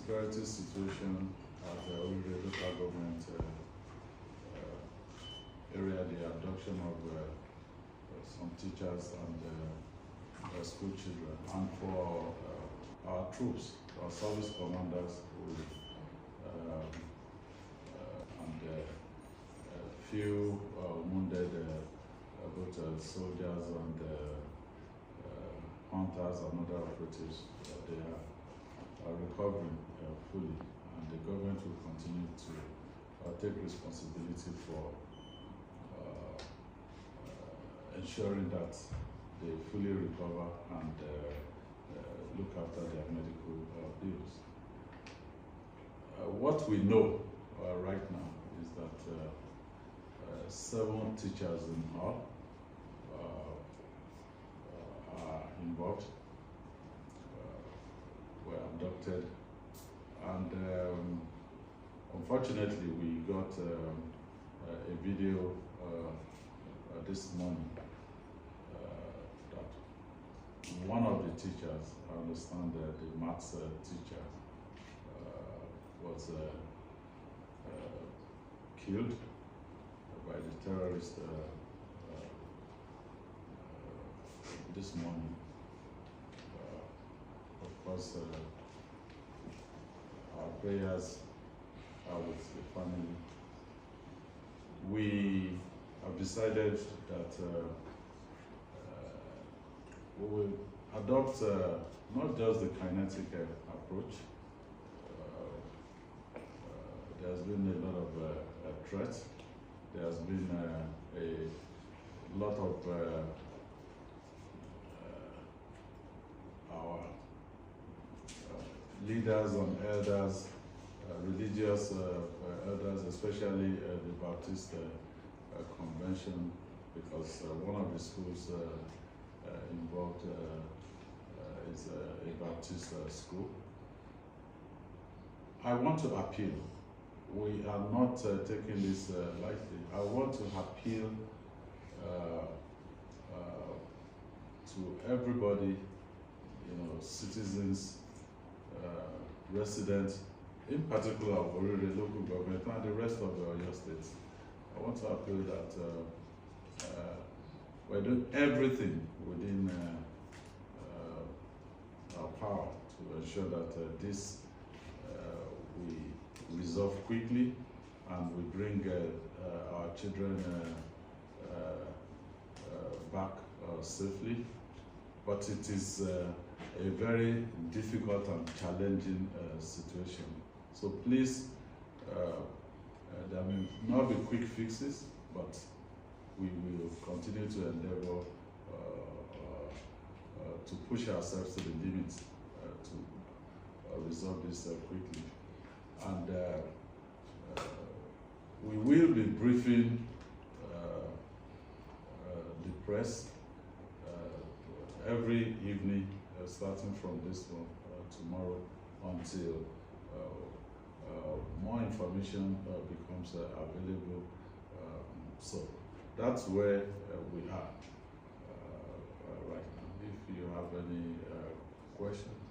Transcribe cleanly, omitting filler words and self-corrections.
security situation at the Oriire local government area, the abduction of some teachers and school children, and for our troops, our service commanders, and a few wounded both soldiers and hunters and other operatives. They are recovering fully, and the government will continue to take responsibility for ensuring that they fully recover and look after their medical bills. What we know right now is that 7 teachers in all are involved, were abducted, and unfortunately we got a video this morning that one of the teachers, I understand the maths teacher, was killed by the terrorists this morning. Of course, our prayers are with the family. We have decided that we will adopt not just the kinetic approach. There's been a lot of threats. There has been a lot of our leaders and elders, religious elders, especially the Baptist convention, because one of the schools involved is a Baptist school. I want to appeal. We are not taking this lightly. I want to appeal to everybody, citizens, residents, in particular of Oriire local government and the rest of the Oyo State. I want to appeal that we're doing everything within our power to ensure that this we resolve quickly and we bring our children back safely. But it is a very difficult and challenging situation. So please, there may not be quick fixes, but we will continue to endeavor to push ourselves to the limit to resolve this quickly. And we will be briefing the press every evening, starting from this one tomorrow until more information becomes available. So that's where we are right now. If you have any questions.